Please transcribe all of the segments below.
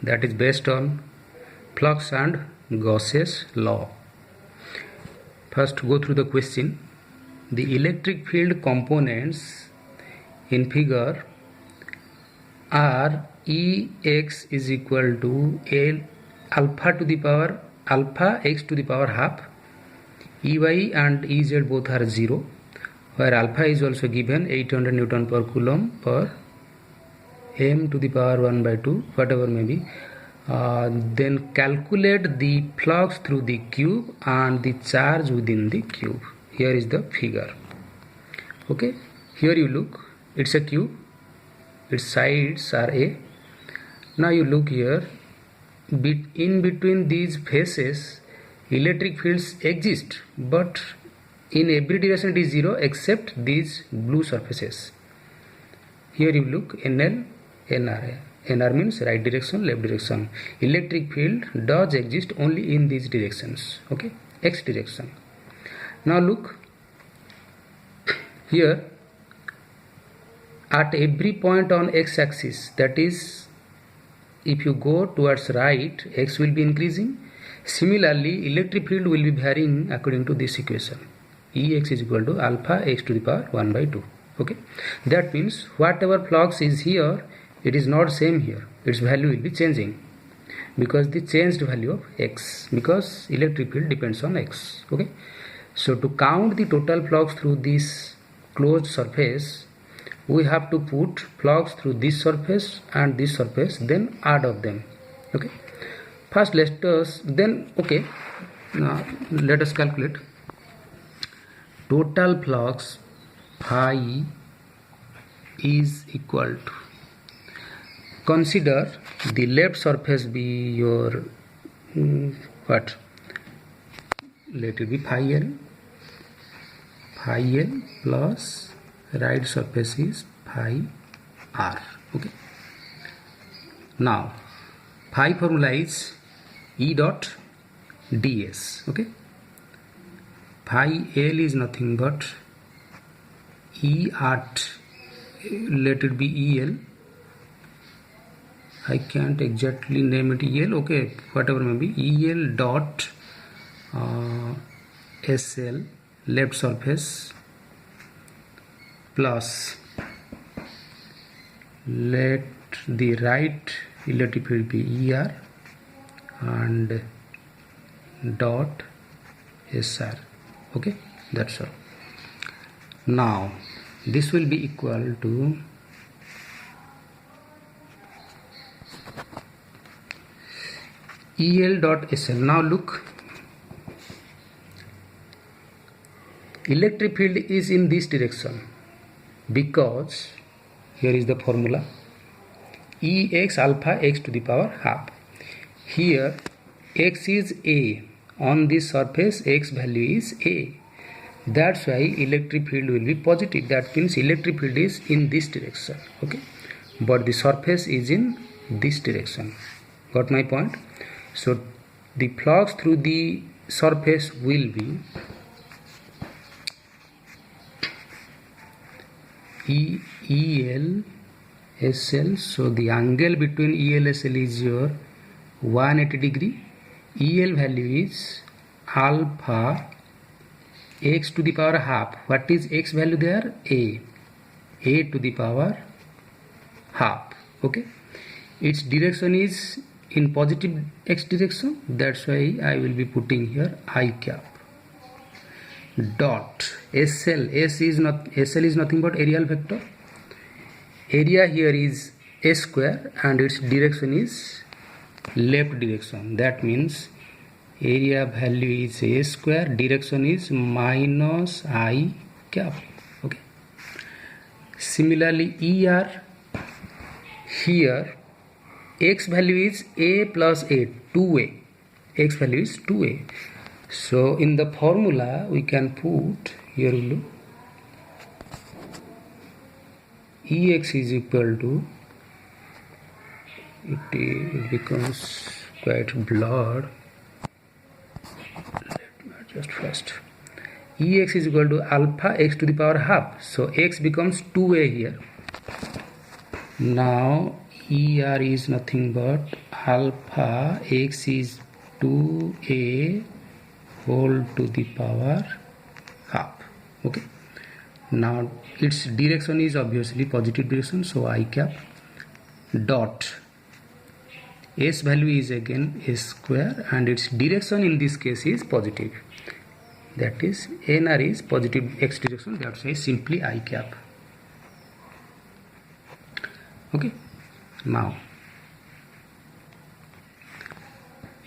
that is based on flux and Gauss's law. First go through the question. The electric field components in figure are Ex is equal to L alpha to the power alpha x to the power half. Ey and Ez both are 0, where alpha is also given 800 Newton per Coulomb per m to the power 1 by 2, whatever may be. Then calculate the flux through the cube and the charge within the cube. Here is the figure. Okay, here you look, it's a cube, its sides are A. Now you look here, in between these faces electric fields exist, but in every direction it is 0 except these blue surfaces. Here you look, NL, NR. NR means right direction, left direction. Electric field does exist only in these directions. Okay, X direction. Now look here, at every point on X axis, that is, if you go towards right, X will be increasing. Similarly, electric field will be varying according to this equation. Ex is equal to alpha x to the power 1 by 2. Okay, that means whatever flux is here, it is not same here. Its value will be changing because the changed value of x, because electric field depends on x. Okay, so to count the total flux through this closed surface, we have to put flux through this surface and this surface, then add of them. Okay, first let us now let us calculate total flux phi is equal to, consider the left surface be your what, let it be phi L plus right surface is phi r. Okay, now phi formula is E dot ds. Okay, phi L is nothing but E at, let it be EL, I can't exactly name it EL, okay, whatever may be, EL dot SL left surface plus, let the right electric field be ER and dot SR. Okay, that's all. Now this will be equal to EL dot SL. Now look, electric field is in this direction because here is the formula, Ex alpha x to the power half. Here x is A, on this surface x value is A, that's why electric field will be positive. That means electric field is in this direction. Okay, but the surface is in this direction. Got my point? So the flux through the surface will be EL SL. So the angle between EL SL is your 180 degree. EL value is alpha x to the power half. What is x value there? A to the power half. Okay, its direction is in positive x direction, that's why I will be putting here I cap dot SL. SL is nothing but aerial vector. Area here is a square and its direction is left direction. That means area value is a square, direction is minus I cap. Okay, similarly ER, here x value is A plus A, 2A. X value is 2A. So in the formula we can put here, look, Ex is equal to, it becomes quite blurred. Let me adjust first. Ex is equal to alpha x to the power half. So x becomes 2A here. Now ER is nothing but alpha x is 2a whole to the power half. Okay, now its direction is obviously positive direction, so I cap dot s value is again s square and its direction in this case is positive, that is nr is positive x direction, that's why simply I cap. Okay, now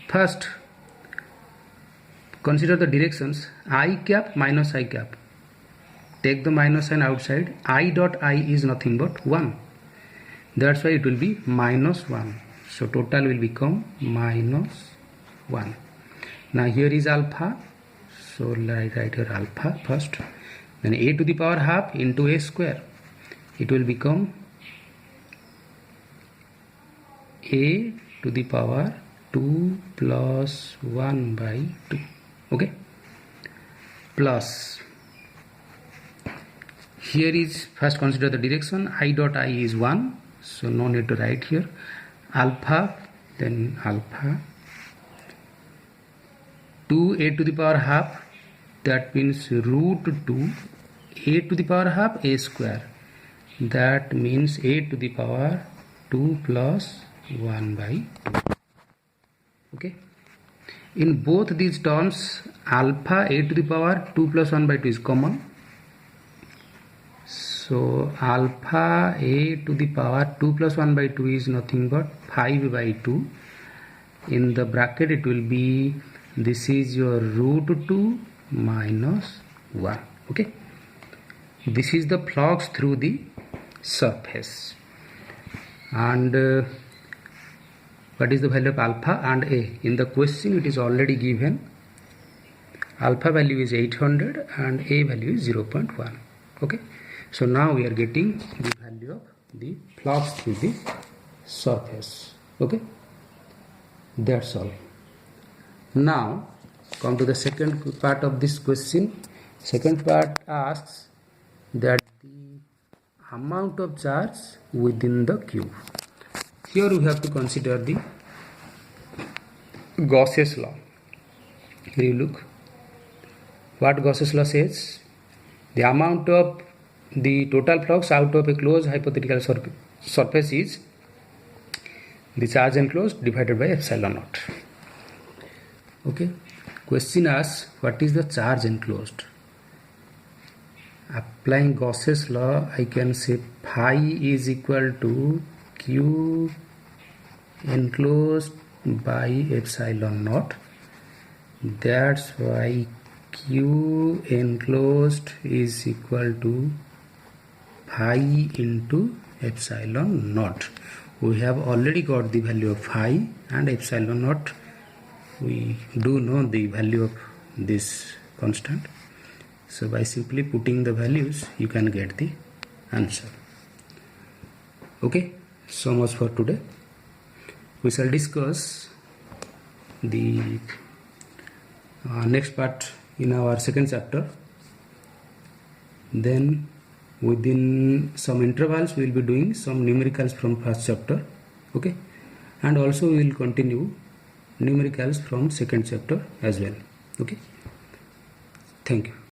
first consider the directions I cap minus I cap. Take the minus sign outside. I dot I is nothing but 1. That's why it will be minus 1. So total will become minus 1. Now here is alpha. So write here alpha first. Then a to the power half into a square. It will become a to the power 2 plus 1 by 2. Okay. Plus. Here is first consider the direction. I dot I is 1. So no need to write here. Alpha, then alpha 2a to the power half, that means root 2 a to the power half a square, that means a to the power 2 plus 1 by 2. Okay, in both these terms alpha a to the power 2 plus 1 by 2 is common. So alpha a to the power 2 plus 1 by 2 is nothing but 5 by 2. In the bracket it will be, this is your root 2 minus 1. Okay, this is the flux through the surface. And what is the value of alpha and a? In the question it is already given. Alpha value is 800 and a value is 0.1. Okay, so now we are getting the value of the flux through the surface. Okay, that's all. Now come to the second part of this question. Second part asks that the amount of charge within the cube. Here we have to consider the Gauss's law. Here you look what Gauss's law says. The amount of the total flux out of a closed hypothetical surface is the charge enclosed divided by epsilon naught. Okay, question asks what is the charge enclosed. Applying Gauss's law, I can say phi is equal to q enclosed by epsilon naught. That's why q enclosed is equal to phi into epsilon naught. We have already got the value of phi and epsilon naught. We do know the value of this constant. So by simply putting the values you can get the answer. Okay, so much for today. We shall discuss the next part in our second chapter. Then within some intervals we will be doing some numericals from first chapter. Okay, and also we will continue numericals from second chapter as well. Okay, thank you.